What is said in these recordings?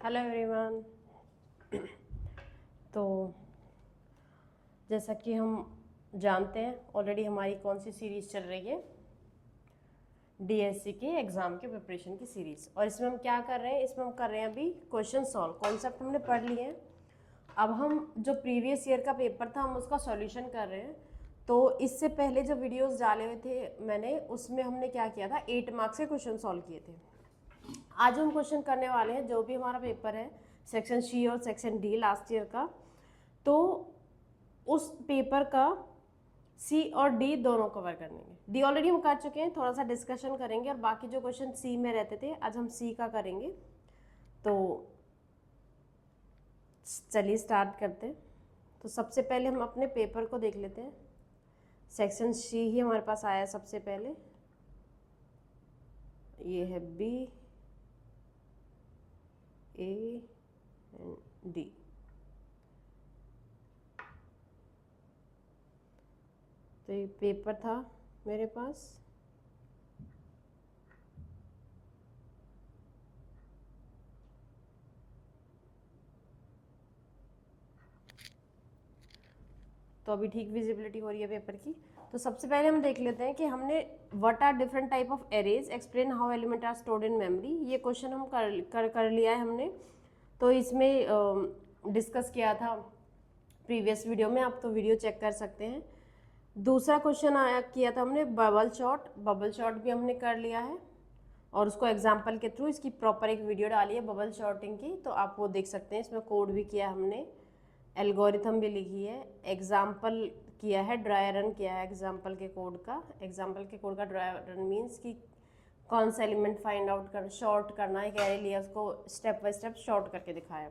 Hello everyone. तो जैसा कि हम जानते हैं ऑलरेडी हमारी कौन सी सीरीज़ चल रही है, डीएससी के एग्ज़ाम के प्रिपरेशन की सीरीज़। और इसमें हम क्या कर रहे हैं, इसमें हम कर रहे हैं अभी क्वेश्चन सॉल्व। कॉन्सेप्ट हमने पढ़ लिए हैं, अब हम जो प्रीवियस ईयर का पेपर था हम उसका सॉल्यूशन कर रहे हैं। तो इससे पहले जो वीडियोस डाले हुए थे मैंने, उसमें हमने क्या किया था, 8 मार्क्स के क्वेश्चन सॉल्व किए थे। आज हम क्वेश्चन करने वाले हैं जो भी हमारा पेपर है सेक्शन सी और सेक्शन डी लास्ट ईयर का, तो उस पेपर का सी और डी दोनों कवर करेंगे। डी ऑलरेडी हम कर चुके हैं, थोड़ा सा डिस्कशन करेंगे, और बाकी जो क्वेश्चन सी में रहते थे आज हम सी का करेंगे। तो चलिए स्टार्ट करते हैं। तो सबसे पहले हम अपने पेपर को देख लेते हैं। सेक्शन सी ही हमारे पास आया सबसे पहले, ये है बी ए एंड डी। तो ये पेपर था मेरे पास, तो अभी ठीक विजिबिलिटी हो रही है पेपर की। तो सबसे पहले हम देख लेते हैं कि हमने what are different type of arrays, explain how element are stored in memory. ये क्वेश्चन हम कर लिया है हमने। तो इसमें डिस्कस किया था प्रीवियस वीडियो में, आप तो वीडियो चेक कर सकते हैं। दूसरा क्वेश्चन आया किया था हमने बबल शॉट, बबल शॉट भी हमने कर लिया है, और उसको एग्जाम्पल के थ्रू इसकी प्रॉपर एक वीडियो डाली है बबल शॉटिंग की, तो आप वो देख सकते हैं। इसमें कोड भी किया हमने, एल्गोरिथम भी लिखी है, एग्जाम्पल किया है, ड्राई रन किया है एग्जाम्पल के कोड का। एग्जाम्पल के कोड का ड्राई रन मीन्स कि कौन सा एलिमेंट फाइंड आउट कर, शॉर्ट करना है, एक एरे लिया उसको स्टेप बाय स्टेप शॉर्ट करके दिखाया।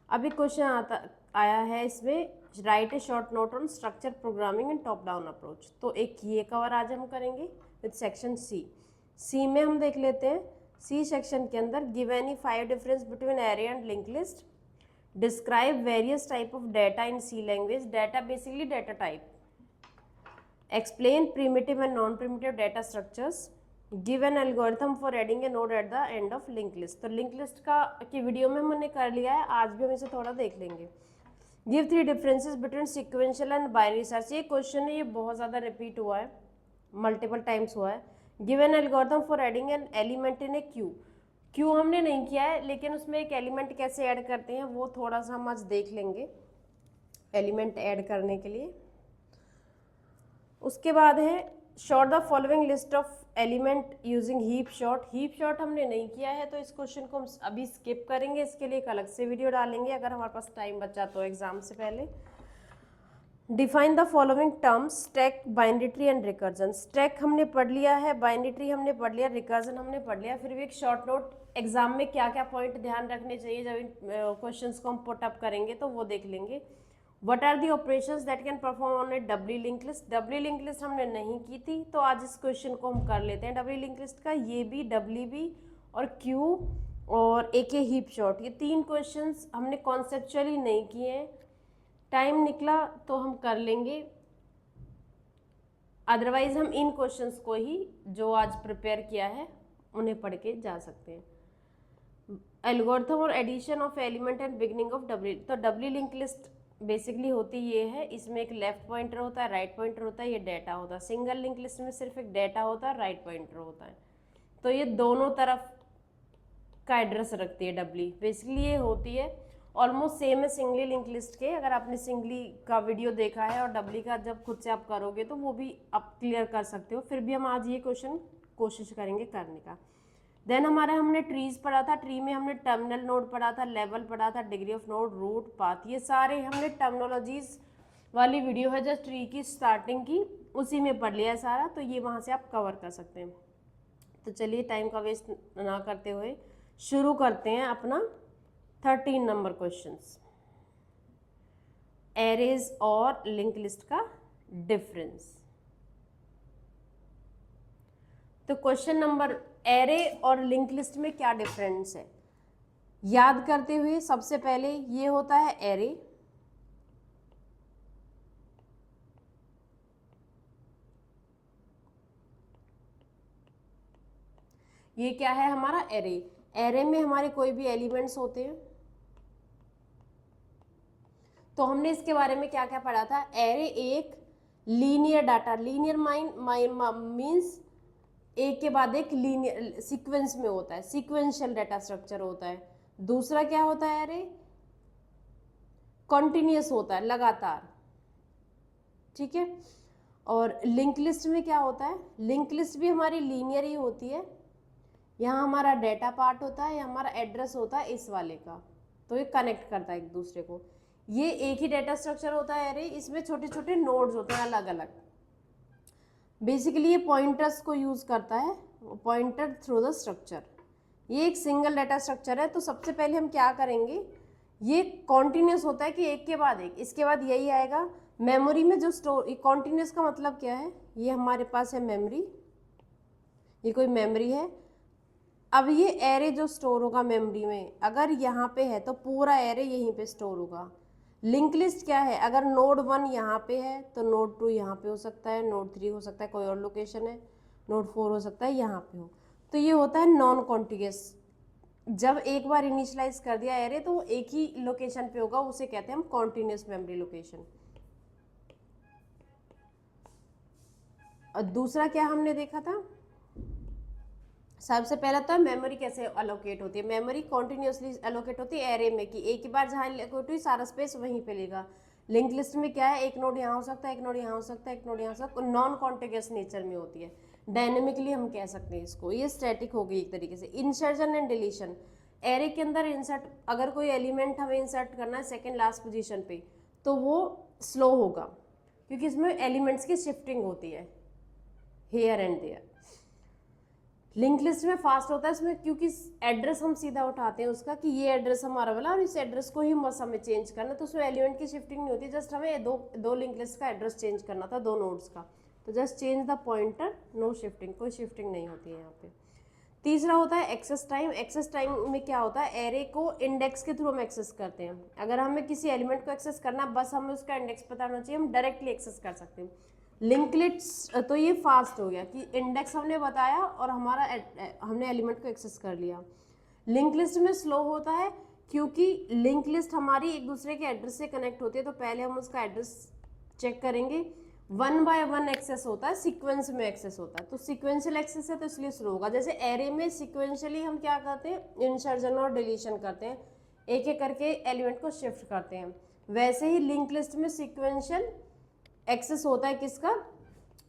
अभी क्वेश्चन आया है इसमें, right A short note on structure programming and top down approach. तो एक ये कवर आज हम करेंगे विद सेक्शन सी। सी में हम देख लेते हैं, सी सेक्शन के अंदर give any 5 difference between array and link list, describe various type of data in C language, data basically data type, explain primitive and non-primitive data structures, give an algorithm for adding a node at the end of linked list। तो link list का की video में हमने कर लिया है, आज भी हम इसे थोड़ा देख लेंगे। Give 3 differences between sequential and binary search. ये क्वेश्चन है, ये बहुत ज़्यादा रिपीट हुआ है, मल्टीपल टाइम्स हुआ है। Give an algorithm for adding an element in A Q. Q हमने नहीं किया है, लेकिन उसमें एक एलिमेंट कैसे ऐड करते हैं वो थोड़ा सा हम आज देख लेंगे, एलिमेंट ऐड करने के लिए। उसके बाद है short the following list of element using heap short. Heap short हमने नहीं किया है, तो इस क्वेश्चन को हम अभी स्किप करेंगे, इसके लिए एक अलग से वीडियो डालेंगे अगर हमारे पास टाइम बचा तो एग्जाम से पहले। Define the following terms, stack, binary tree and recursion. Stack हमने पढ़ लिया है, बाइनरी ट्री हमने पढ़ लिया, रिकर्जन हमने पढ़ लिया। फिर भी एक शॉर्ट नोट, एग्जाम में क्या क्या पॉइंट ध्यान रखने चाहिए जब इन क्वेश्चंस को हम पुट अप करेंगे तो वो देख लेंगे। What are the operations that can perform on a doubly link list. Doubly link list हमने नहीं की थी, तो आज इस क्वेश्चन को हम कर लेते हैं डब्ल्यू लिंक लिस्ट का। ये भी, डब्ल्यू बी और क्यू और ए के हीप शॉर्ट, ये 3 क्वेश्चंस हमने कॉन्सेप्चुअली नहीं किए हैं। टाइम निकला तो हम कर लेंगे, अदरवाइज हम इन क्वेश्चंस को ही जो आज प्रिपेयर किया है उन्हें पढ़ के जा सकते हैं। एल्गोरिथम और addition of element and beginning of doubly. तो डब्ल्यू लिंक लिस्ट बेसिकली होती ये है, इसमें एक लेफ्ट पॉइंटर होता है, राइट पॉइंटर होता है, ये डेटा होता है। सिंगल लिंक लिस्ट में सिर्फ एक डेटा होता है, राइट पॉइंटर होता है। तो ये दोनों तरफ का एड्रेस रखती है डब्ल्यू। बेसिकली ये होती है ऑलमोस्ट सेम है सिंगली लिंक लिस्ट के। अगर आपने सिंगली का वीडियो देखा है और डब्ल्यू का जब खुद से आप करोगे तो वो भी आप क्लियर कर सकते हो। फिर भी हम आज ये क्वेश्चन कोशिश करेंगे करने का। देन हमने ट्रीज पढ़ा था, ट्री में हमने टर्मिनल नोड पढ़ा था, लेवल पढ़ा था, degree of node, root, path, ये सारे हमने टर्मिनोलॉजीज वाली वीडियो है जो ट्री की स्टार्टिंग की, उसी में पढ़ लिया है सारा, तो ये वहाँ से आप कवर कर सकते हैं। तो चलिए टाइम का वेस्ट ना करते हुए शुरू करते हैं अपना 13 नंबर क्वेश्चंस, एरेज और लिंक लिस्ट का डिफरेंस। तो क्वेश्चन नंबर, एरे और लिंक लिस्ट में क्या डिफरेंस है याद करते हुए, सबसे पहले ये होता है एरे, ये क्या है हमारा एरे। एरे में हमारे कोई भी एलिमेंट्स होते हैं, तो हमने इसके बारे में क्या क्या पढ़ा था। एरे एक लीनियर डाटा, लीनियर मीन्स एक के बाद एक लीनियर सीक्वेंस में होता है, सीक्वेंशियल डाटा स्ट्रक्चर होता है। दूसरा क्या होता है एरे, कॉन्टिन्यूस होता है, लगातार, ठीक है। और लिंक लिस्ट में क्या होता है, लिंक लिस्ट भी हमारी लीनियर ही होती है। यहाँ हमारा डेटा पार्ट होता है, यहाँ हमारा एड्रेस होता है इस वाले का, तो ये कनेक्ट करता है एक दूसरे को। ये एक ही डेटा स्ट्रक्चर होता है एरे, इसमें छोटे छोटे नोड्स होते हैं अलग अलग। बेसिकली ये पॉइंटर्स को यूज करता है, पॉइंटर थ्रू द स्ट्रक्चर। ये एक सिंगल डाटा स्ट्रक्चर है। तो सबसे पहले हम क्या करेंगे, ये कॉन्टिन्यूस होता है कि एक के बाद एक, इसके बाद यही आएगा। मेमोरी में जो स्टोर, कॉन्टिन्यूस का मतलब क्या है, ये हमारे पास है मेमोरी, ये कोई मेमोरी है। अब ये एरे जो स्टोर होगा मेमोरी में, अगर यहाँ पे है तो पूरा एरे यहीं पे स्टोर होगा। लिंक लिस्ट क्या है, अगर नोड 1 यहाँ पे है तो नोड 2 यहाँ पे हो सकता है, नोड 3 हो सकता है, कोई और लोकेशन है, नोड 4 हो सकता है यहाँ पे हो। तो ये होता है नॉन कॉन्टिग्यूस। जब एक बार इनिशियलाइज कर दिया एरे तो वो एक ही लोकेशन पे होगा, उसे कहते हैं हम कॉन्टिन्यूस मेमोरी लोकेशन। और दूसरा क्या हमने देखा था, सबसे पहला तो मेमोरी कैसे अलोकेट होती है। मेमोरी कॉन्टिन्यूसली अलोकेट होती है एरे में, कि एक ही बार जहाँ अलोकेट हुई सारा स्पेस वहीं पे लेगा। लिंक लिस्ट में क्या है, एक नोड यहाँ हो सकता है, एक नोड यहाँ हो सकता है, एक नोड यहाँ हो सकता है, नॉन कॉन्टिग्यूस नेचर में होती है। डायनेमिकली हम कह सकते हैं इसको, ये स्टैटिक हो गई एक तरीके से। इंसर्शन एंड डिलीशन, एरे के अंदर इंसर्ट, अगर कोई एलिमेंट हमें इंसर्ट करना है सेकेंड लास्ट पोजिशन पे, तो वो स्लो होगा, क्योंकि इसमें एलिमेंट्स की शिफ्टिंग होती है here and there. Link list में फास्ट होता है इसमें, क्योंकि एड्रेस हम सीधा उठाते हैं उसका, कि ये एड्रेस हमारा वाला और इस एड्रेस को ही बस हमें चेंज करना, तो उसमें एलिमेंट की शिफ्टिंग नहीं होती। जस्ट हमें दो लिंक लिस्ट का एड्रेस चेंज करना था, दो नोड्स का, तो just change the pointer, no shifting, कोई शिफ्टिंग नहीं होती है यहाँ पे। तीसरा होता है एक्सेस टाइम। एक्सेस टाइम में क्या होता है, एरे को इंडेक्स के थ्रू हम एक्सेस करते हैं। अगर हमें किसी एलिमेंट को एक्सेस करना, बस हमें उसका इंडेक्स पता होना चाहिए, हम डायरेक्टली एक्सेस कर सकते हैं। लिंक लिस्ट तो ये फास्ट हो गया कि इंडेक्स हमने बताया और हमारा हमने एलिमेंट को एक्सेस कर लिया। लिंक लिस्ट में स्लो होता है, क्योंकि लिंक लिस्ट हमारी एक दूसरे के एड्रेस से कनेक्ट होती है, तो पहले हम उसका एड्रेस चेक करेंगे। 1 by 1 एक्सेस होता है, सीक्वेंस में एक्सेस होता है, तो सीक्वेंशियल एक्सेस है तो इसलिए स्लो होगा। जैसे एरे में सीक्वेंशियली हम क्या करते हैं, इंसर्शन और डिलीशन करते हैं, एक एक करके एलिमेंट को शिफ्ट करते हैं। वैसे ही लिंक लिस्ट में सीक्वेंशियल एक्सेस होता है किसका,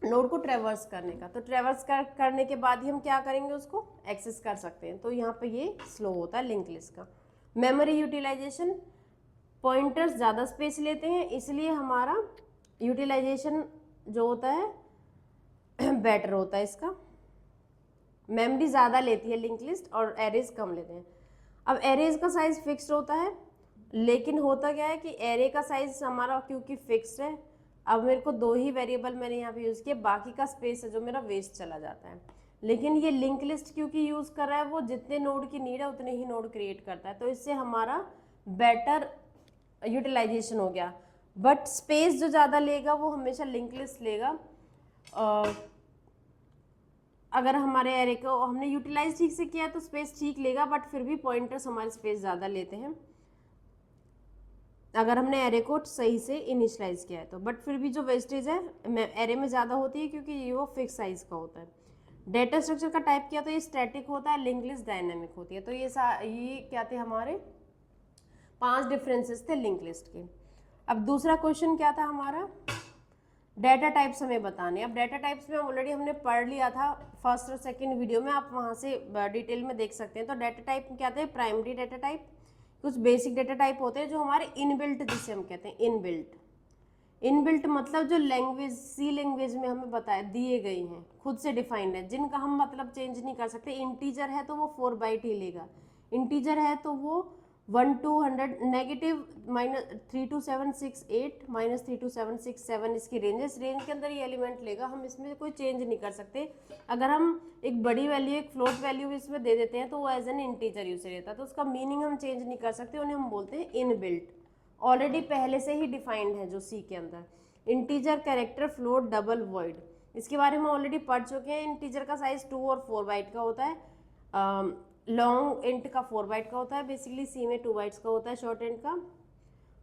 नोड को ट्रेवर्स करने का, तो ट्रेवर्स करने के बाद ही हम क्या करेंगे, उसको एक्सेस कर सकते हैं। तो यहाँ पे ये स्लो होता है लिंक लिस्ट का। मेमोरी यूटिलाइजेशन, पॉइंटर्स ज़्यादा स्पेस लेते हैं, इसलिए हमारा यूटिलाइजेशन जो होता है बेटर होता है इसका। मेमोरी ज़्यादा लेती है लिंक लिस्ट और एरेज कम लेते हैं। अब एरेज का साइज फिक्स्ड होता है, लेकिन होता क्या है कि एरे का साइज हमारा क्योंकि फिक्स्ड है, अब मेरे को 2 ही वेरिएबल मैंने यहाँ पे यूज़ किया, बाकी का स्पेस है जो मेरा वेस्ट चला जाता है। लेकिन ये लिंक लिस्ट क्योंकि यूज़ कर रहा है, वो जितने नोड की नीड है उतने ही नोड क्रिएट करता है, तो इससे हमारा बेटर यूटिलाइजेशन हो गया। बट स्पेस जो ज़्यादा लेगा वो हमेशा लिंक लिस्ट लेगा। अगर हमारे एरे को हमने यूटिलाइज ठीक से किया तो स्पेस ठीक लेगा, बट फिर भी पॉइंटर्स हमारे स्पेस ज़्यादा लेते हैं अगर हमने एरे को सही से इनिशियलाइज किया है तो। बट फिर भी जो वेस्टेज है एरे में ज़्यादा होती है, क्योंकि ये वो फिक्स साइज का होता है। डेटा स्ट्रक्चर का टाइप किया तो ये स्टैटिक होता है, लिंक लिस्ट डायनेमिक होती है। तो ये क्या थे हमारे 5 डिफरेंसेस थे लिंक लिस्ट के। अब दूसरा क्वेश्चन क्या था हमारा, डेटा टाइप्स हमें बताने। अब डेटा टाइप्स में ऑलरेडी हमने पढ़ लिया था फर्स्ट और सेकंड वीडियो में, आप वहाँ से डिटेल में देख सकते हैं। तो डेटा टाइप क्या थे, प्राइमरी डेटा टाइप, कुछ बेसिक डेटा टाइप होते हैं जो हमारे इनबिल्ट, जिसे हम कहते हैं इनबिल्ट। इनबिल्ट मतलब जो लैंग्वेज, सी लैंग्वेज में हमें बताए दिए गए हैं, खुद से डिफाइंड है, जिनका हम मतलब चेंज नहीं कर सकते। इंटीजर है तो वो 4 बाइट ही लेगा, इंटीजर है तो वो 1 to 100 नेगेटिव -32768 -32767 इसकी रेंज है। इस रेंज के अंदर ये एलिमेंट लेगा, हम इसमें कोई चेंज नहीं कर सकते। अगर हम एक बड़ी वैल्यू, एक फ्लोट वैल्यू इसमें दे देते हैं तो वो एज एन इंटीजर यूज रहता है, तो उसका मीनिंग हम चेंज नहीं कर सकते, उन्हें हम बोलते हैं इनबिल्ट, ऑलरेडी पहले से ही डिफाइंड है जो सी के अंदर। Integer, character, float, double, void, इसके बारे में ऑलरेडी पढ़ चुके हैं। इंटीजर का साइज 2 और 4 बाइट का होता है, लॉन्ग इंट का 4 बाइट का होता है बेसिकली, सी में 2 बाइट्स का होता है शॉर्ट इंट का,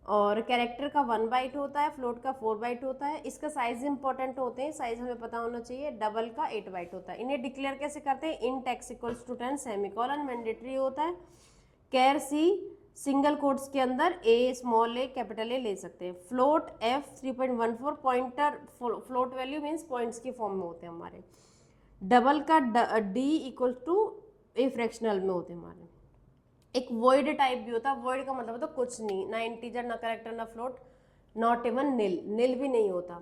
और कैरेक्टर का 1 बाइट होता है, फ्लोट का 4 बाइट होता है। इसका साइज इंपॉर्टेंट होते हैं, साइज हमें पता होना चाहिए। डबल का 8 बाइट होता है। इन्हें डिक्लेयर कैसे करते हैं? Int x equals to 10 semicolon mandatory होता है। कैर सी सिंगल कोट्स के अंदर ए स्मॉल ए कैपिटल ए ले सकते हैं। Float F 3.14 pointer, float value means points की फॉर्म में होते हैं हमारे। डबल का D equal to a fractional में होते हैं हमारे। एक वॉइड टाइप भी होता है। वॉइड का मतलब होता है कुछ नहीं, ना इंटीजर ना कैरेक्टर ना फ्लोट, नॉट इवन निल, निल भी नहीं होता।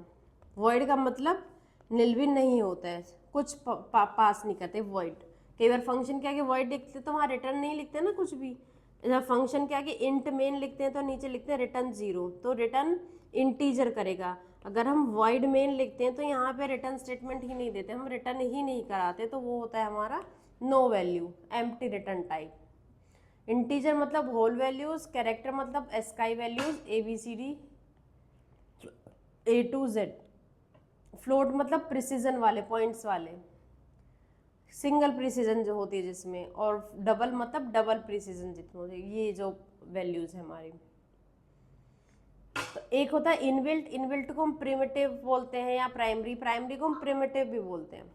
वॉइड का मतलब निल भी नहीं होता है, कुछ पास नहीं करते वॉइड। कई बार फंक्शन के आगे वॉइड लिखते तो वहाँ रिटर्न नहीं लिखते ना कुछ भी। जब फंक्शन के आगे इंट मेन लिखते हैं तो नीचे लिखते हैं रिटर्न 0, तो रिटर्न इंटीजर करेगा। अगर हम वॉइड मेन लिखते हैं तो यहाँ पे रिटर्न स्टेटमेंट ही नहीं देते, हम रिटर्न ही नहीं कराते, तो वो होता है हमारा no value, empty return type. Integer मतलब होल वैल्यूज, कैरेक्टर मतलब ASCII values ABCD A to Z, float मतलब प्रिसीजन वाले पॉइंट्स वाले, सिंगल प्रिसीजन जो होती है जिसमें, और डबल मतलब डबल प्रिसीजन जितने होते हैं, ये जो वैल्यूज है हमारी। तो एक होता है इनबिल्ट, इनबिल्ट को हम प्रिमिटिव बोलते हैं या प्राइमरी, प्राइमरी को हम प्रिमिटिव भी बोलते हैं,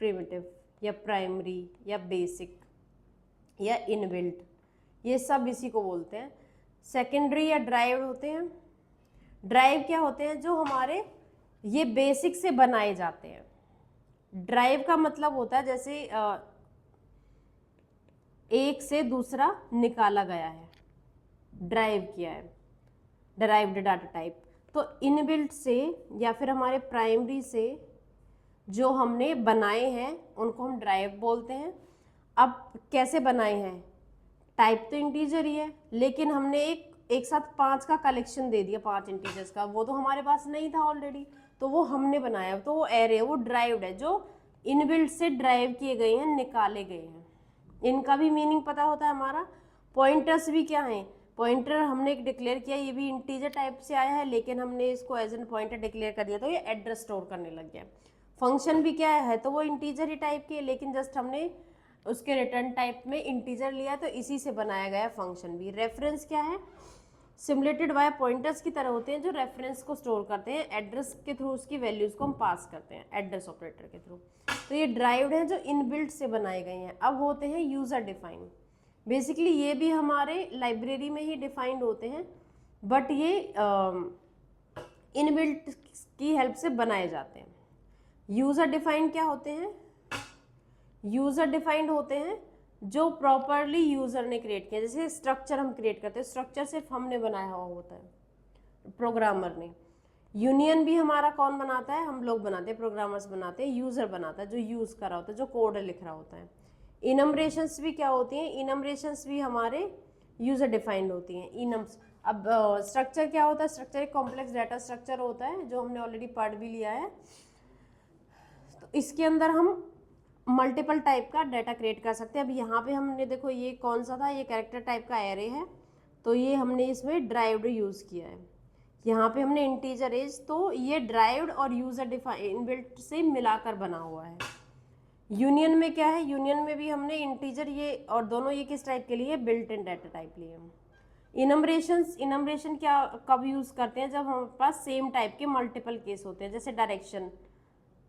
प्रिमिटिव या प्राइमरी या बेसिक या इनबिल्ट, ये सब इसी को बोलते हैं। सेकेंडरी या ड्राइव्ड होते हैं। ड्राइव क्या होते हैं? जो हमारे ये बेसिक से बनाए जाते हैं। ड्राइव का मतलब होता है जैसे एक से दूसरा निकाला गया है, ड्राइव किया है, डराइव्ड डाटा टाइप। तो इनबिल्ट से या फिर हमारे प्राइमरी से जो हमने बनाए हैं उनको हम ड्राइव बोलते हैं। अब कैसे बनाए हैं? टाइप तो इंटीजर ही है, लेकिन हमने एक साथ 5 का कलेक्शन दे दिया, 5 इंटीजर्स का, वो तो हमारे पास नहीं था ऑलरेडी, तो वो हमने बनाया, तो वो एरे, वो ड्राइव्ड है, जो इनबिल्ट से ड्राइव किए गए हैं, निकाले गए हैं। इनका भी मीनिंग पता होता है हमारा। पॉइंटर्स भी क्या हैं? पॉइंटर हमने एक डिक्लेयर किया, ये भी इंटीजर टाइप से आया है, लेकिन हमने इसको एज एन पॉइंटर डिक्लेयर कर दिया तो ये एड्रेस स्टोर करने लग गया। फंक्शन भी क्या है? तो वो इंटीजर ही टाइप की है, लेकिन जस्ट हमने उसके रिटर्न टाइप में इंटीजर लिया, तो इसी से बनाया गया फंक्शन भी। रेफरेंस क्या है? सिमुलेटेड बाय पॉइंटर्स की तरह होते हैं जो रेफरेंस को स्टोर करते हैं, एड्रेस के थ्रू उसकी वैल्यूज को हम पास करते हैं एड्रेस ऑपरेटर के थ्रू। तो ये ड्राइव्ड है जो इनबिल्ट से बनाए गए हैं। अब होते हैं यूजर डिफाइंड। बेसिकली ये भी हमारे लाइब्रेरी में ही डिफाइंड होते हैं, बट ये इनबिल्ट की हेल्प से बनाए जाते हैं। यूजर डिफाइंड क्या होते हैं? यूजर डिफाइंड होते हैं जो प्रॉपरली यूजर ने क्रिएट किया। जैसे स्ट्रक्चर हम क्रिएट करते हैं, स्ट्रक्चर सिर्फ हमने बनाया हुआ होता है, प्रोग्रामर ने। यूनियन भी हमारा कौन बनाता है? हम लोग बनाते हैं, प्रोग्रामर्स बनाते हैं। यूजर बनाता है जो यूज कर रहा होता है, जो कोड लिख रहा होता है। इनमरेशंस भी क्या होती हैं? इनमरेशंस भी हमारे यूजर डिफाइंड होती हैं। इनम्स। अब स्ट्रक्चर क्या होता है? स्ट्रक्चर एक कॉम्प्लेक्स डाटा स्ट्रक्चर होता है जो हमने ऑलरेडी पढ़ भी लिया है। तो इसके अंदर हम मल्टीपल टाइप का डाटा क्रिएट कर सकते हैं। अब यहाँ पे हमने देखो ये कौन सा था, ये कैरेक्टर टाइप का एरे है, तो ये हमने इसमें ड्राइव्ड यूज़ किया है। यहाँ पे हमने इंटीजर एज, तो ये ड्राइव्ड और यूजर डिफाइंड इनबिल्ट से मिलाकर बना हुआ है। यूनियन में क्या है? यूनियन में भी हमने इंटीजर ये और दोनों ये किस टाइप के लिए? बिल्ट इन डाटा टाइप लिए हम। इनमरेशंस, इनमरेशन क्या कब यूज़ करते हैं? जब हमारे पास सेम टाइप के मल्टीपल केस होते हैं। जैसे डायरेक्शन,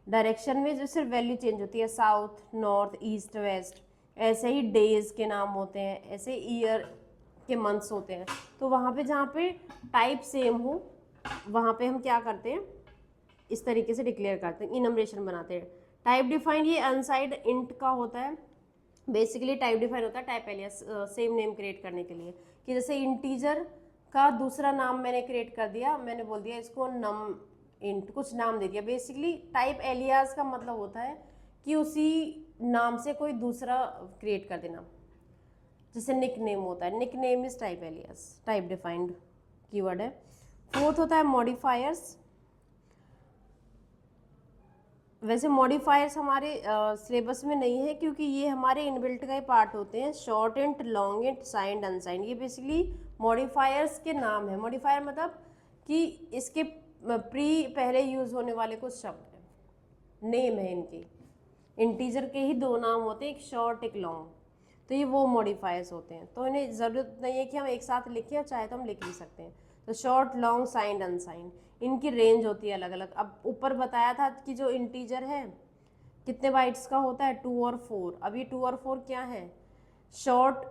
डायरेक्शन में जो सिर्फ वैल्यू चेंज होती है, साउथ, नॉर्थ, ईस्ट, वेस्ट। ऐसे ही डेज के नाम होते हैं, ऐसे ईयर के मंथ्स होते हैं। तो वहाँ पे जहाँ पे टाइप सेम हो वहाँ पे हम क्या करते हैं? इस तरीके से डिक्लेयर करते हैं, इनमरेशन बनाते हैं। टाइप डिफाइंड ये अनसाइड इंट का होता है। बेसिकली टाइप डिफाइंड होता है type alias, same name create करने के लिए, कि जैसे इंटीजर का दूसरा नाम मैंने क्रिएट कर दिया, मैंने बोल दिया इसको नम इंट, कुछ नाम दे दिया। बेसिकली टाइप एलियास का मतलब होता है कि उसी नाम से कोई दूसरा क्रिएट कर देना, जैसे निक नेम होता है, nickname is type alias, type defined keyword है। फोर्थ होता है मॉडिफायर्स। वैसे मॉडिफायर्स हमारे सिलेबस में नहीं है, क्योंकि ये हमारे इनबिल्ट का ही पार्ट होते हैं। Short int, long int, signed, unsigned, ये बेसिकली मॉडिफायर्स के नाम है। मॉडिफायर मतलब कि इसके पहले यूज होने वाले कुछ शब्द हैं, नेम है इनकी, इंटीजर के ही दो नाम होते हैं, एक शॉर्ट एक लॉन्ग, तो ये वो मॉडिफायर्स होते हैं, तो इन्हें ज़रूरत नहीं है कि हम एक साथ लिखें, और चाहे तो हम लिख भी सकते हैं। तो शॉर्ट, लॉन्ग, साइंड, अनसाइंड, इनकी रेंज होती है अलग अलग। अब ऊपर बताया था कि जो इंटीजर है कितने बाइट्स का होता है, 2 और 4। अब ये 2 और 4 क्या है, शॉर्ट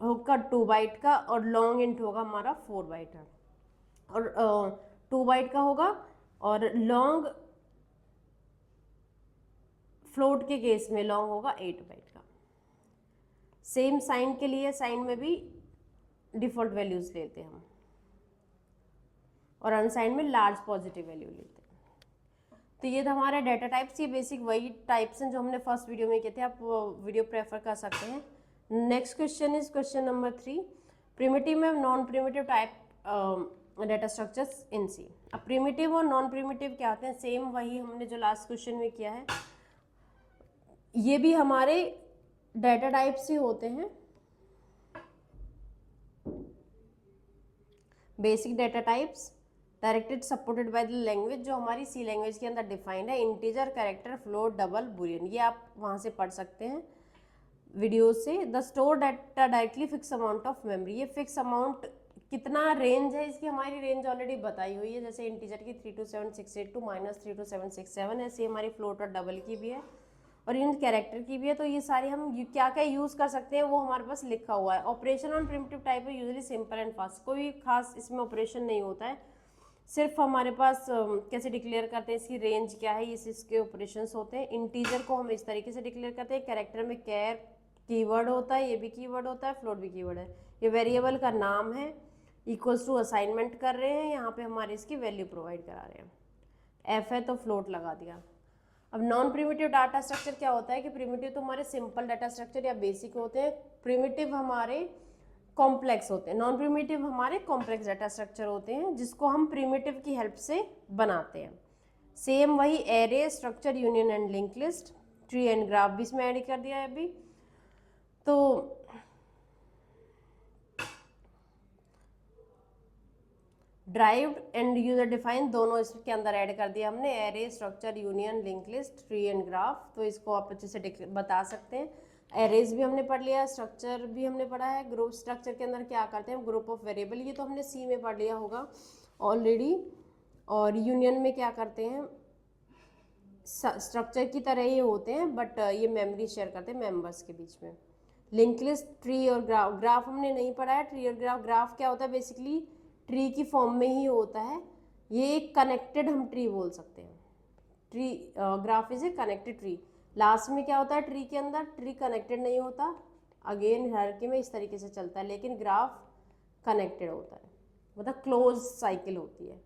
होगा 2 बाइट का और लॉन्ग इंट होगा हमारा 4 बाइट का, और 2 बाइट का होगा, और लॉन्ग फ्लोट के केस में लॉन्ग होगा 8 बाइट का। सेम साइन के लिए, साइन में भी डिफॉल्ट वैल्यूज लेते हैं हम, और अनसाइन में लार्ज पॉजिटिव वैल्यू लेते हैं। तो ये था हमारा डाटा टाइप्स, ये बेसिक वही टाइप्स हैं जो हमने फर्स्ट वीडियो में किए थे, आप वीडियो प्रेफर कर सकते हैं। Next question is question number 3, primitive में non primitive type data structures in C. अब प्रिमिटिव और नॉन प्रिमिटिव क्या होते हैं, सेम वही हमने जो लास्ट क्वेश्चन में किया है, ये भी हमारे डाटा टाइप्स ही होते हैं। Basic data types directed supported by the language, जो हमारी सी लैंग्वेज के अंदर डिफाइंड है, integer, character, float, double, Boolean, ये आप वहाँ से पढ़ सकते हैं वीडियो से। The store data directly fix amount of memory, ये फिक्स अमाउंट कितना रेंज है इसकी, हमारी रेंज ऑलरेडी बताई हुई है, जैसे इंटीजर की 32768 - 32767, ऐसी हमारी फ्लोट और डबल की भी है, और इन कैरेक्टर की भी है। तो ये सारी हम क्या क्या यूज़ कर सकते हैं वो हमारे पास लिखा हुआ है। ऑपरेशन ऑन प्रिमिटिव टाइप है यूजुअली सिंपल एंड फास्ट, कोई खास इसमें ऑपरेशन नहीं होता है, सिर्फ हमारे पास कैसे डिक्लेयर करते हैं, इसकी रेंज क्या है, इसके ऑपरेशंस होते हैं। इंटीजर को हम इस तरीके से डिक्लेयर करते हैं, कैरेक्टर में कैर कीवर्ड होता है, ये भी कीवर्ड होता है, फ्लोट भी कीवर्ड है, ये वेरिएबल का नाम है, इक्वल्स टू असाइनमेंट कर रहे हैं, यहाँ पे हमारे इसकी वैल्यू प्रोवाइड करा रहे हैं, एफ है तो फ्लोट लगा दिया। अब नॉन प्रिमिटिव डाटा स्ट्रक्चर क्या होता है कि प्रिमिटिव तो हमारे सिंपल डाटा स्ट्रक्चर या बेसिक होते हैं, प्रिमिटिव हमारे कॉम्प्लेक्स होते हैं, नॉन प्रिमिटिव हमारे कॉम्प्लेक्स डाटा स्ट्रक्चर होते हैं, जिसको हम प्रिमिटिव की हेल्प से बनाते हैं। सेम वही array, structure, union and link list, tree and graph भी इसमें ऐड कर दिया है अभी। तो ड्राइव्ड एंड यूजर डिफाइन दोनों इसके अंदर ऐड कर दिया हमने, array, structure, union, link list, tree and graph, तो इसको आप अच्छे से बता सकते हैं। एरेज भी हमने पढ़ लिया, स्ट्रक्चर भी हमने पढ़ा है, ग्रुप स्ट्रक्चर के अंदर क्या करते हैं, ग्रुप ऑफ वेरिएबल, ये तो हमने सी में पढ़ लिया होगा ऑलरेडी। और यूनियन में क्या करते हैं, स्ट्रक्चर की तरह ही होते हैं बट ये मेमोरी शेयर करते हैं मेंबर्स के बीच में। लिंक लिस्ट, ट्री और ग्राफ, ग्राफ हमने नहीं पढ़ा है, ट्री और ग्राफ, ग्राफ क्या होता है, बेसिकली ट्री की फॉर्म में ही होता है, ये एक कनेक्टेड हम ट्री बोल सकते हैं, tree graph is a connected tree. Last में क्या होता है, ट्री के अंदर ट्री कनेक्टेड नहीं होता, अगेन हायरार्की में इस तरीके से चलता है, लेकिन ग्राफ कनेक्टेड होता है, मतलब क्लोज साइकिल होती है।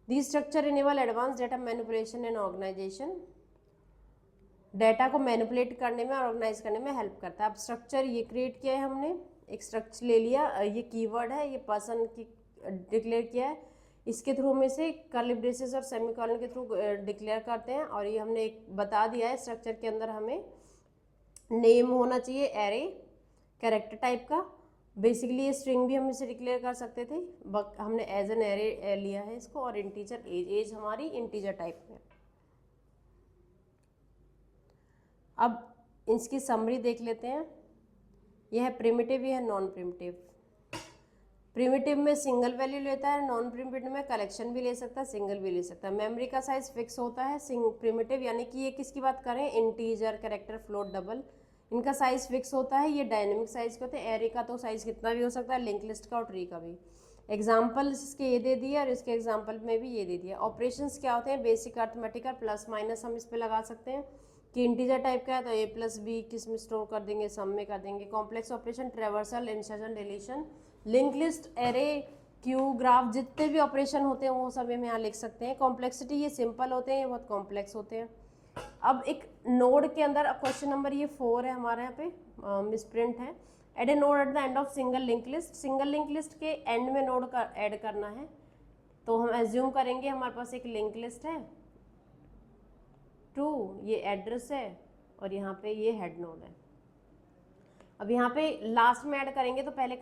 The structure enable advance data manipulation and organization, data को मैनिपुलेट करने में और ऑर्गेनाइज करने में हेल्प करता है। अब स्ट्रक्चर ये क्रिएट किया है हमने, एक स्ट्रक्चर ले लिया, ये कीवर्ड है, ये पर्सन की डिक्लेयर किया है, इसके थ्रू में से कर्ली ब्रेसेस और सेमीकोलन के थ्रू डिक्लेयर करते हैं, और ये हमने एक बता दिया है स्ट्रक्चर के अंदर हमें नेम होना चाहिए एरे कैरेक्टर टाइप का, बेसिकली ये स्ट्रिंग भी हम इसे डिक्लेयर कर सकते थे, हमने एज एन एरे लिया है इसको, और इंटीजर एज, एज हमारी इंटीजर टाइप में। अब इसकी समरी देख लेते हैं, यह है प्रिमिटिव, यह है नॉन प्रिमिटिव। प्रिमिटिव में सिंगल वैल्यू लेता है, नॉन प्रिमिटिव में कलेक्शन भी ले सकता है, सिंगल भी ले सकता है। मेमोरी का साइज फिक्स होता है प्रिमिटिव, यानी कि ये किसकी बात करें, इंटीजर, कैरेक्टर, फ्लोट, डबल, इनका साइज फिक्स होता है, ये डायनेमिक साइज के होते हैं। एरे का तो साइज कितना भी हो सकता है, लिंक लिस्ट का और ट्री का भी। एग्जाम्पल इसके ये दे दिए और इसके एग्जाम्पल में भी ये दे दिया। ऑपरेशंस क्या होते हैं, बेसिक अर्थमेटिक, प्लस माइनस हम इस पर लगा सकते हैं कि इंटीजर टाइप का है तो a + b किस में स्टोर कर देंगे, सम में कर देंगे। Complex operation, traversal, insertion, deletion, link list, array, Q, graph, जितने भी ऑपरेशन होते हैं वो सब हम यहाँ लिख सकते हैं। कॉम्प्लेक्सिटी, ये सिंपल होते हैं, ये बहुत कॉम्प्लेक्स होते हैं। अब एक नोड के अंदर, क्वेश्चन नंबर ये 4 है हमारे यहाँ पे, मिसप्रिंट है। Add a node at the end of single link list, single link list के एंड में नोड का ऐड करना है, तो हम एज्यूम करेंगे हमारे पास एक लिंक लिस्ट है 2, ये एड्रेस है और यहाँ पे ये हेड नोड है। अब यहाँ पे लास्ट में ऐड करेंगे तो पहले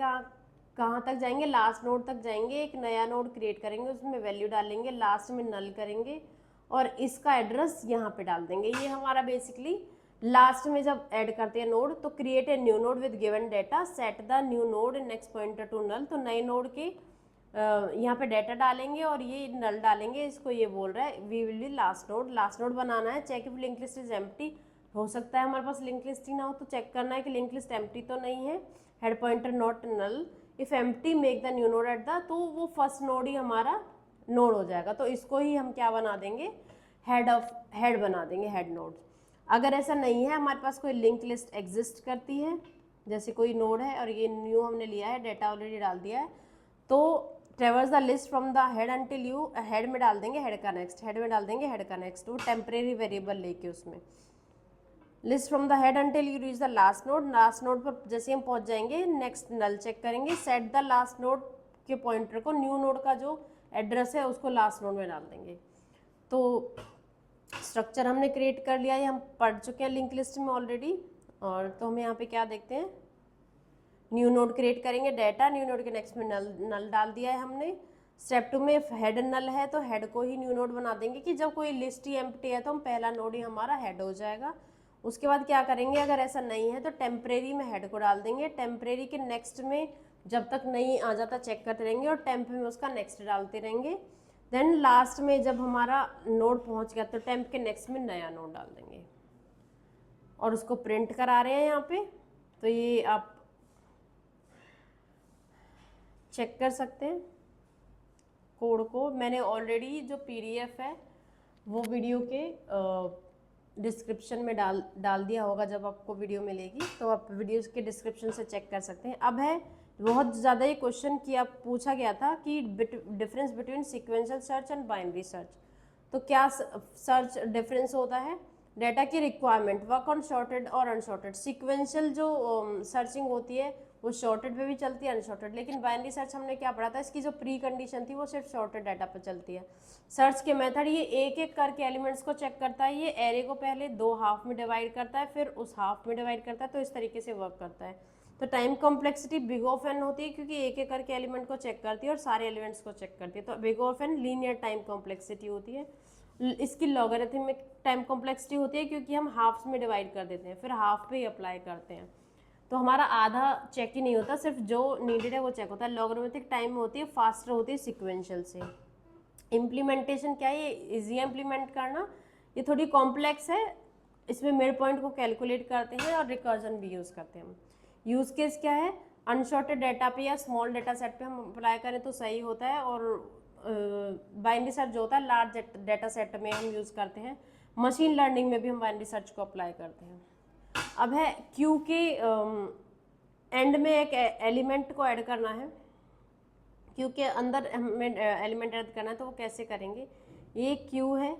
कहाँ तक जाएंगे, लास्ट नोड तक जाएंगे, एक नया नोड क्रिएट करेंगे, उसमें वैल्यू डालेंगे, लास्ट में नल करेंगे और इसका एड्रेस यहाँ पे डाल देंगे। ये हमारा बेसिकली लास्ट में जब ऐड करते हैं नोड तो create a new node with given data, set the new node next pointer to null. तो नए नोड के यहाँ पे डाटा डालेंगे और ये नल डालेंगे। इसको ये बोल रहा है we will be last node बनाना है। Check if link list is empty, हो सकता है हमारे पास लिंक लिस्ट ही ना हो, तो चेक करना है कि लिंक लिस्ट एम्प्टी तो नहीं है। Head pointer not null, if empty make the new node at the, तो वो फर्स्ट नोड ही हमारा नोड हो जाएगा। तो इसको ही हम क्या बना देंगे, हेड बना देंगे, हेड नोड। अगर ऐसा नहीं है, हमारे पास कोई लिंक लिस्ट एग्जिस्ट करती है, जैसे कोई नोड है और ये न्यू हमने लिया है, डेटा ऑलरेडी डाल दिया है, तो ट्रेवर्स the list from the head until you, head में डाल देंगे हेड का नेक्स्ट, हेड में डाल देंगे हेड का नेक्स्ट, वो टेम्परेरी वेरिएबल लेके उसमें list from the head until you reach the last node. Last node पर जैसे हम पहुंच जाएंगे नेक्स्ट नल चेक करेंगे, सेट द लास्ट नोड के पॉइंटर को, न्यू नोड का जो एड्रेस है उसको लास्ट नोड में डाल देंगे। तो स्ट्रक्चर हमने क्रिएट कर लिया है, हम पढ़ चुके हैं लिंक लिस्ट में ऑलरेडी। और तो हम यहाँ पे क्या देखते हैं, न्यू नोड क्रिएट करेंगे, डाटा न्यू नोड के नेक्स्ट में नल डाल दिया है हमने। स्टेप 2 में हेड नल है तो हेड को ही न्यू नोड बना देंगे कि जब कोई लिस्ट ही एम्प्टी है तो हम पहला नोड ही हमारा हेड हो जाएगा। उसके बाद क्या करेंगे, अगर ऐसा नहीं है तो टेम्परेरी में हेड को डाल देंगे, टेम्परेरी के नेक्स्ट में जब तक नहीं आ जाता चेक करते रहेंगे और टेम्प में उसका नेक्स्ट डालते रहेंगे। देन लास्ट में जब हमारा नोड पहुंच गया तो टेम्प के नेक्स्ट में नया नोड डाल देंगे और उसको प्रिंट करा रहे हैं यहाँ पे। तो ये आप चेक कर सकते हैं कोड को, मैंने ऑलरेडी जो PDF है वो वीडियो के डिस्क्रिप्शन में डाल दिया होगा। जब आपको वीडियो मिलेगी तो आप वीडियो के डिस्क्रिप्शन से चेक कर सकते हैं। अब है बहुत ज़्यादा ये क्वेश्चन किया पूछा गया था कि difference between sequential search and binary search. तो क्या सर्च डिफरेंस होता है, डाटा की रिक्वायरमेंट, वर्क ऑन शॉर्टेड और अनशॉर्टेड। सीक्वेंशियल जो सर्चिंग होती है वो शॉर्टेड पे भी चलती है, अनशॉर्टेड। लेकिन बाइनरी सर्च हमने क्या पढ़ा था, इसकी जो प्री कंडीशन थी वो सिर्फ शॉर्टेड डाटा पर चलती है। सर्च के मेथड, ये एक एक करके एलिमेंट्स को चेक करता है। ये एरे को पहले 2 हाफ में डिवाइड करता है, फिर उस हाफ में डिवाइड करता है, तो इस तरीके से वर्क करता है। तो time complexity big of n होती है क्योंकि एक एक करके एलिमेंट को चेक करती है और सारे एलिमेंट्स को चेक करती है। तो big of n linear time complexity होती है। इसकी लॉगरिथमिक टाइम कॉम्प्लेक्सिटी होती है क्योंकि हम हाफ्स में डिवाइड कर देते हैं, फिर हाफ पे ही अप्लाई करते हैं। तो हमारा आधा चेक ही नहीं होता, सिर्फ जो नीडेड है वो चेक होता है। लॉगरिथमिक टाइम होती है, फास्टर होती है सिक्वेंशियल से। इम्प्लीमेंटेशन क्या है, ये इजी है इम्प्लीमेंट करना, ये थोड़ी कॉम्प्लेक्स है। इसमें मिड पॉइंट को कैलकुलेट करते हैं और रिकर्जन भी यूज़ करते हैं। यूज़ केस क्या है, अनशॉर्टेड डाटा पे या स्मॉल डाटा सेट पे हम अप्लाई करें तो सही होता है, और बाइनरी सर्च जो होता है लार्ज डाटा सेट में हम यूज़ करते हैं। मशीन लर्निंग में भी हम बाइनरी सर्च को अप्लाई करते हैं। अब है क्यू के एंड में एक एलिमेंट को ऐड करना है, क्यू के अंदर हमें एलिमेंट ऐड करना है, तो वो कैसे करेंगे। ये क्यू है,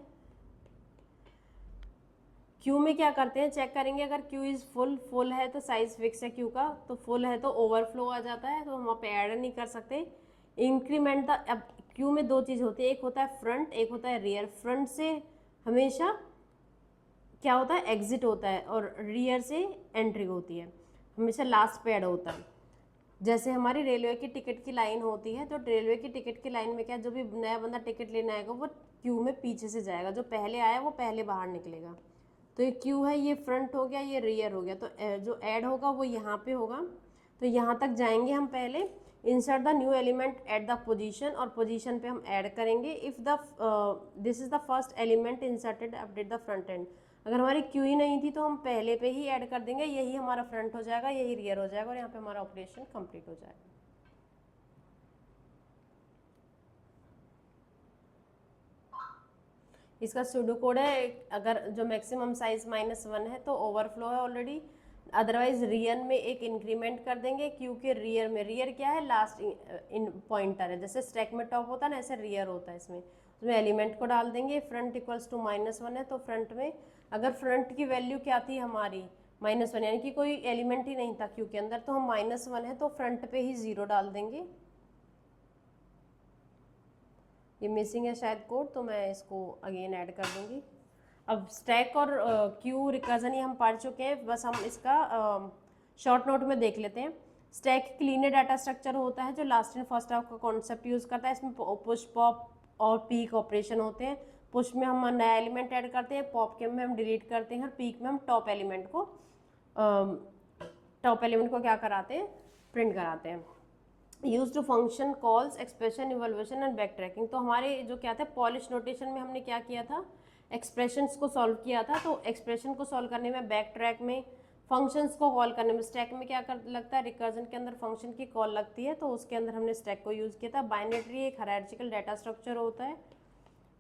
क्यू में क्या करते हैं, चेक करेंगे अगर क्यू इज़ फुल है तो साइज फिक्स है क्यू का, तो फुल है तो ओवरफ्लो आ जाता है, तो हम वहाँ पे ऐड नहीं कर सकते। इंक्रीमेंट द, अब क्यू में 2 चीज़ होती है, एक होता है फ्रंट, एक होता है रियर। फ्रंट से हमेशा क्या होता है, एग्जिट होता है, और रियर से एंट्री होती है, हमेशा लास्ट पे ऐड होता है। जैसे हमारी रेलवे की टिकट की लाइन होती है, तो रेलवे की टिकट की लाइन में क्या, जो भी नया बंदा टिकट लेने आएगा वो क्यू में पीछे से जाएगा, जो पहले आया वो पहले बाहर निकलेगा। तो ये क्यू है, ये फ्रंट हो गया, ये रियर हो गया। तो जो ऐड होगा वो यहाँ पे होगा, तो यहाँ तक जाएंगे हम पहले। Insert the new element at the position, और पोजीशन पे हम ऐड करेंगे। If the this is the first element inserted update the front end. अगर हमारी क्यू ही नहीं थी तो हम पहले पे ही ऐड कर देंगे, यही हमारा फ्रंट हो जाएगा, यही रियर हो जाएगा, और यहाँ पे हमारा ऑपरेशन कंप्लीट हो जाएगा। इसका सूडो कोड है, अगर जो मैक्सिमम साइज -1 है तो ओवरफ्लो है ऑलरेडी, अदरवाइज रियर में एक इंक्रीमेंट कर देंगे। क्यू के रियर में, रियर क्या है, लास्ट इन पॉइंटर है, जैसे स्टैक में टॉप होता है ना, ऐसे रियर होता है इसमें। उसमें एलिमेंट को डाल देंगे। फ्रंट इक्वल्स टू -1 है, तो फ्रंट में अगर फ्रंट की वैल्यू क्या थी हमारी -1, यानी कि कोई एलिमेंट ही नहीं था क्यू के अंदर, तो हम -1 है तो फ्रंट पे ही 0 डाल देंगे। ये मिसिंग है शायद कोड, तो मैं इसको अगेन ऐड कर दूंगी। अब स्टैक और क्यू रिकर्जन ये हम पढ़ चुके हैं, बस हम इसका शॉर्ट नोट में देख लेते हैं। स्टैक लीनियर डाटा स्ट्रक्चर होता है जो लास्ट एंड फर्स्ट हाफ का कॉन्सेप्ट यूज़ करता है। इसमें पुश पॉप और पीक ऑपरेशन होते हैं। पुश में हम नया एलिमेंट ऐड करते हैं, पॉप के में हम डिलीट करते हैं, और पीक में हम टॉप एलिमेंट को क्या कराते हैं, प्रिंट कराते हैं। Use to function calls expression evolution and backtracking. तो हमारे जो क्या था पॉलिश नोटेशन में हमने क्या किया था, एक्सप्रेशंस को सॉल्व किया था। तो एक्सप्रेशन को सॉल्व करने में बैक ट्रैक में, फंक्शंस को कॉल करने में स्टैक में क्या लगता है, रिकर्जन के अंदर फंक्शन की कॉल लगती है, तो उसके अंदर हमने स्टैक को यूज़ किया था। बाइनरी एक हायरार्चिकल डाटा स्ट्रक्चर होता है,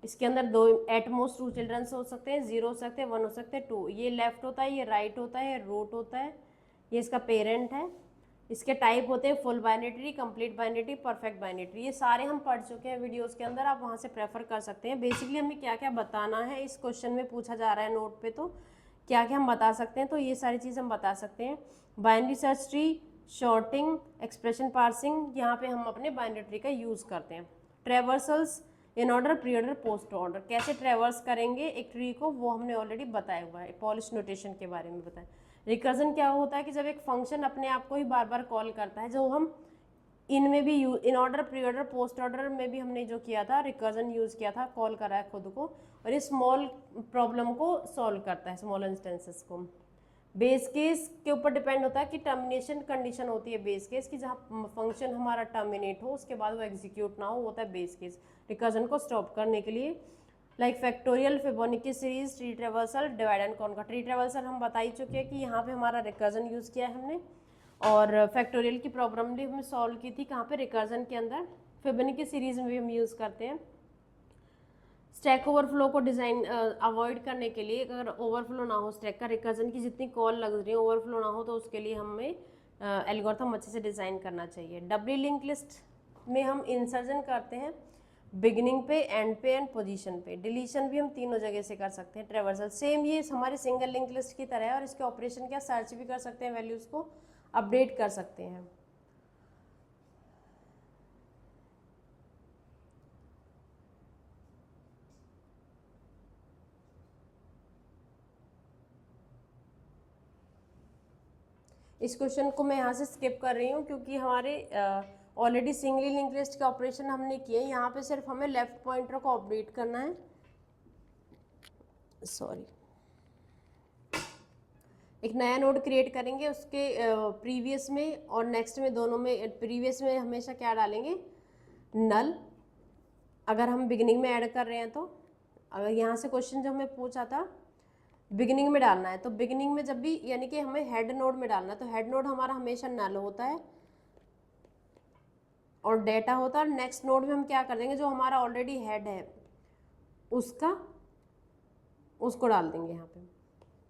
इसके अंदर दो एट मोस्ट 2 चिल्ड्रंस हो सकते हैं, 0 हो सकते हैं, 1 हो सकते हैं, 2। ये लेफ्ट होता है, ये राइट होता है, रूट होता है, ये इसका पेरेंट है। इसके टाइप होते हैं full binary, complete binary, perfect binary. ये सारे हम पढ़ चुके हैं वीडियोस के अंदर, आप वहाँ से प्रेफर कर सकते हैं। बेसिकली हमें क्या क्या बताना है, इस क्वेश्चन में पूछा जा रहा है नोट पे, तो क्या क्या हम बता सकते हैं, तो ये सारी चीज़ हम बता सकते हैं। Binary search tree, sorting, expression parsing, यहाँ पे हम अपने बाइनरी ट्री का यूज़ करते हैं। Traversals, in order, pre order, post order, कैसे ट्रेवर्स करेंगे एक ट्री को, वो हमने ऑलरेडी बताया हुआ है, पॉलिश नोटेशन के बारे में बताया। रिकर्जन क्या होता है कि जब एक फंक्शन अपने आप को ही बार बार कॉल करता है, जो हम इनमें भी इन order, pre order, post order में भी हमने जो किया था, रिकर्जन यूज़ किया था, कॉल करा है खुद को, और ये स्मॉल प्रॉब्लम को सॉल्व करता है, स्मॉल इंस्टेंसेस को। बेस केस के ऊपर डिपेंड होता है कि टर्मिनेशन कंडीशन होती है बेस केस की, जहाँ फंक्शन हमारा टर्मिनेट हो, उसके बाद वो एग्जीक्यूट ना हो, होता है बेस केस रिकर्जन को स्टॉप करने के लिए। Like factorial, Fibonacci series, tree traversal, divide and conquer. Tree traversal हम बता ही चुके हैं कि यहाँ पे हमारा रिकर्जन यूज़ किया है हमने, और फैक्टोरियल की प्रॉब्लम भी हमने सॉल्व की थी कहाँ पे, रिकर्जन के अंदर। फिबोनाची सीरीज में भी हम यूज़ करते हैं। स्टैक ओवरफ्लो को डिज़ाइन अवॉइड करने के लिए, अगर ओवरफ्लो ना हो स्टैक का, रिकर्जन की जितनी कॉल लग रही है ओवरफ्लो ना हो, तो उसके लिए हमें एल्गोरिथम अच्छे से डिज़ाइन करना चाहिए। डबली लिंक लिस्ट में हम इंसर्जन करते हैं बिगिनिंग पे, एंड पे, एंड पोजीशन पे। डिलीशन भी हम तीनों जगह से कर सकते हैं। ट्रेवर्सल सेम ये हमारे सिंगल लिंक लिस्ट की तरह है, और इसके ऑपरेशन क्या, सर्च भी कर सकते हैं, वैल्यूज़ को अपडेट कर सकते हैं। इस क्वेश्चन को मैं यहाँ से स्किप कर रही हूँ, क्योंकि हमारे ऑलरेडी सिंगली लिंक लिस्ट का ऑपरेशन हमने किया है। यहाँ पे सिर्फ हमें लेफ्ट पॉइंटर को अपडेट करना है, सॉरी, एक नया नोड क्रिएट करेंगे, उसके प्रीवियस में और नेक्स्ट में दोनों में, प्रीवियस में हमेशा क्या डालेंगे, नल, अगर हम बिगिनिंग में ऐड कर रहे हैं तो। अगर यहाँ से क्वेश्चन जो हमें पूछा था बिगिनिंग में डालना है, तो बिगिनिंग में जब भी, यानी कि हमें हेड नोड में डालना है, तो हेड नोड हमारा हमेशा नल होता है और डेटा होता है। नेक्स्ट नोड में हम क्या कर देंगे, जो हमारा ऑलरेडी हेड है उसको डाल देंगे यहाँ पे।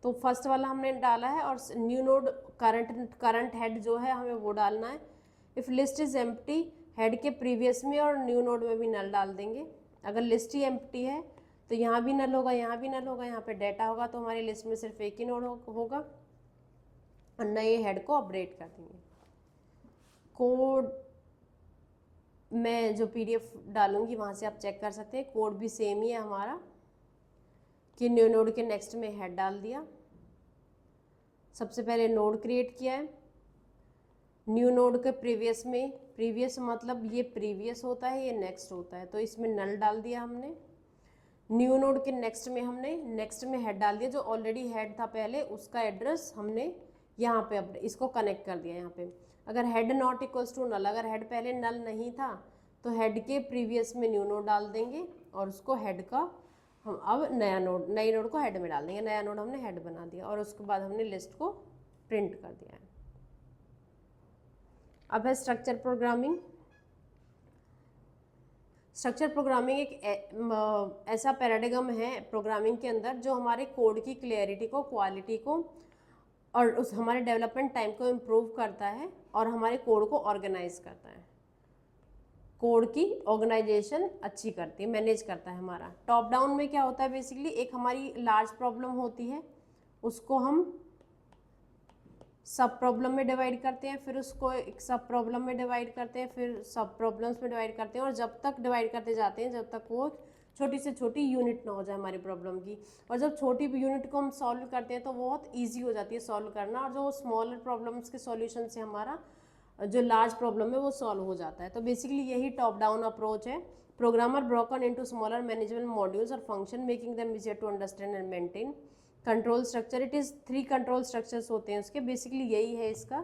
तो फर्स्ट वाला हमने डाला है, और न्यू नोड करंट हेड जो है हमें वो डालना है। If list is empty, head के प्रीवियस में और न्यू नोड में भी नल डाल देंगे। अगर लिस्ट ही एम्प्टी है तो यहाँ भी नल होगा, यहाँ भी नल होगा, यहाँ पे डेटा होगा, तो हमारी लिस्ट में सिर्फ एक ही नोड होगा, और नए हेड को अपडेट कर देंगे। कोड मैं जो PDF डालूंगी वहाँ से आप चेक कर सकते हैं, कोड भी सेम ही है हमारा, कि न्यू नोड के नेक्स्ट में हेड डाल दिया। सबसे पहले नोड क्रिएट किया है, न्यू नोड के प्रीवियस में, प्रीवियस मतलब ये प्रीवियस होता है, ये नेक्स्ट होता है, तो इसमें नल डाल दिया हमने। न्यू नोड के नेक्स्ट में हमने नेक्स्ट में हेड डाल दिया, जो ऑलरेडी हेड था पहले उसका एड्रेस हमने यहाँ पे अब इसको कनेक्ट कर दिया यहाँ पे। अगर head not equals to null, अगर हेड पहले नल नहीं था तो हेड के प्रीवियस में न्यू नोड डाल देंगे, और उसको हेड का हम अब नए नोड को हेड में डाल देंगे। नया नोड हमने हेड बना दिया, और उसके बाद हमने लिस्ट को प्रिंट कर दिया है। अब है स्ट्रक्चर प्रोग्रामिंग। स्ट्रक्चर प्रोग्रामिंग एक ऐसा पैराडिगम है प्रोग्रामिंग के अंदर जो हमारे कोड की क्लियरिटी को, क्वालिटी को और उस हमारे डेवलपमेंट टाइम को इम्प्रूव करता है, और हमारे कोड को ऑर्गेनाइज करता है, कोड की ऑर्गेनाइजेशन अच्छी करती है, मैनेज करता है हमारा। टॉप डाउन में क्या होता है, बेसिकली एक हमारी लार्ज प्रॉब्लम होती है, उसको हम सब प्रॉब्लम में डिवाइड करते हैं, फिर उसको एक सब प्रॉब्लम में डिवाइड करते हैं, फिर सब प्रॉब्लम्स में डिवाइड करते हैं, और जब तक डिवाइड करते जाते हैं जब तक वो छोटी से छोटी यूनिट ना हो जाए हमारी प्रॉब्लम की। और जब छोटी यूनिट को हम सॉल्व करते हैं तो बहुत ईजी हो जाती है सॉल्व करना, और जो स्मॉलर प्रॉब्लम्स के सॉल्यूशन से हमारा जो लार्ज प्रॉब्लम है वो सॉल्व हो जाता है। तो बेसिकली यही टॉप डाउन अप्रोच है Programmer broken into smaller manageable modules or function, making them easier to understand and maintain. Control structure, it is 3 control structures होते हैं उसके. बेसिकली यही है इसका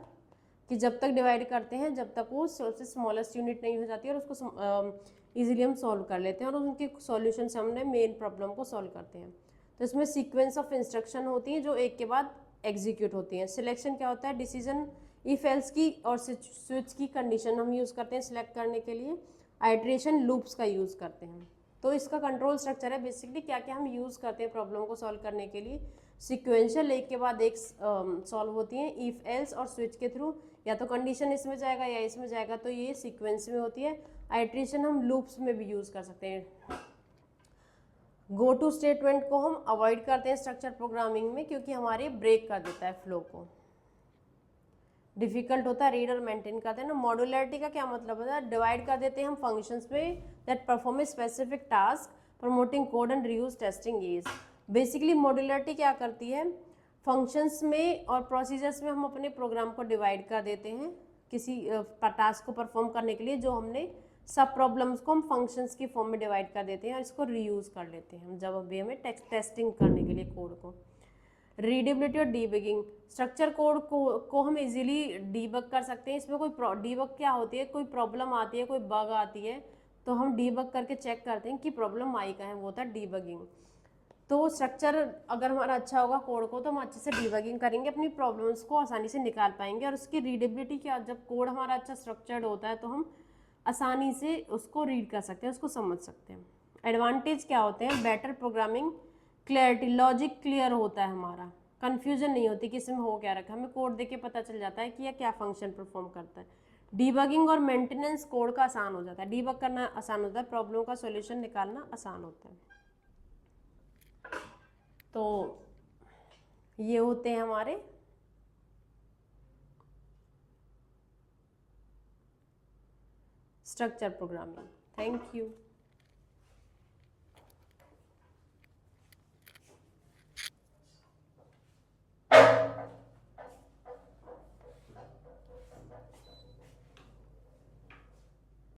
कि जब तक डिवाइड करते हैं जब तक वो सबसे स्मॉलेस्ट यूनिट नहीं हो जाती है और उसको इजीली हम सॉल्व कर लेते हैं और उनके सॉल्यूशन से हमने मेन प्रॉब्लम को सॉल्व करते हैं. तो इसमें सीक्वेंस ऑफ इंस्ट्रक्शन होती हैं जो एक के बाद एग्जीक्यूट होती हैं. सिलेक्शन क्या होता है, डिसीजन इफ एल्स की और स्विच की कंडीशन हम यूज़ करते हैं सिलेक्ट करने के लिए. आइट्रेशन लूप्स का यूज़ करते हैं. तो इसका कंट्रोल स्ट्रक्चर है बेसिकली क्या क्या हम यूज़ करते हैं प्रॉब्लम को सॉल्व करने के लिए. सिक्वेंशियल एक के बाद एक सॉल्व होती हैं इफ एल्स और स्विच के थ्रू. या तो कंडीशन इसमें जाएगा या इसमें जाएगा, तो ये सीक्वेंस में होती है. आइट्रेशन हम लूप्स में भी यूज़ कर सकते हैं. गो टू स्टेटमेंट को हम अवॉइड करते हैं स्ट्रक्चर प्रोग्रामिंग में क्योंकि हमारे ब्रेक कर देता है फ्लो को, डिफिकल्ट होता है रीड और मेंटेन करते हैं ना. मॉड्यूलरिटी का क्या मतलब होता है, डिवाइड कर देते हैं हम फंक्शंस में that perform a specific task promoting code and reuse testing is. Basically modularity क्या करती है, फंक्शंस में और प्रोसीजर्स में हम अपने प्रोग्राम को डिवाइड कर देते हैं किसी टास्क को परफॉर्म करने के लिए. जो हमने सब प्रॉब्लम्स को हम फंक्शंस की फॉर्म में डिवाइड कर देते हैं और इसको रीयूज कर लेते हैं हम जब अभी हमें टेस्टिंग करने के लिए कोड को. रीडेबिलिटी और डीबगिंग, स्ट्रक्चर कोड को हम इजीली डीबग कर सकते हैं. इसमें कोई डीबग क्या होती है, कोई प्रॉब्लम आती है कोई बग आती है तो हम डीबग करके चेक करते हैं कि प्रॉब्लम आई का है, वो होता है डीबगिंग. तो स्ट्रक्चर अगर हमारा अच्छा होगा कोड को तो हम अच्छे से डीबगिंग करेंगे, अपनी प्रॉब्लम्स को आसानी से निकाल पाएंगे. और उसकी रीडेबिलिटी क्या, जब कोड हमारा अच्छा स्ट्रक्चर्ड होता है तो हम आसानी से उसको रीड कर सकते हैं, उसको समझ सकते हैं. एडवांटेज क्या होते हैं, better programming clarity, logic clear होता है हमारा, कन्फ्यूजन नहीं होती कि इसमें हो क्या रखा है, हमें कोड देख के पता चल जाता है कि यह क्या फंक्शन परफॉर्म करता है. डीबगिंग और मेंटेनेंस कोड का आसान हो जाता है, डीबग करना आसान होता है, प्रॉब्लम का सॉल्यूशन निकालना आसान होता है. तो ये होते हैं हमारे स्ट्रक्चर प्रोग्रामिंग. Thank you.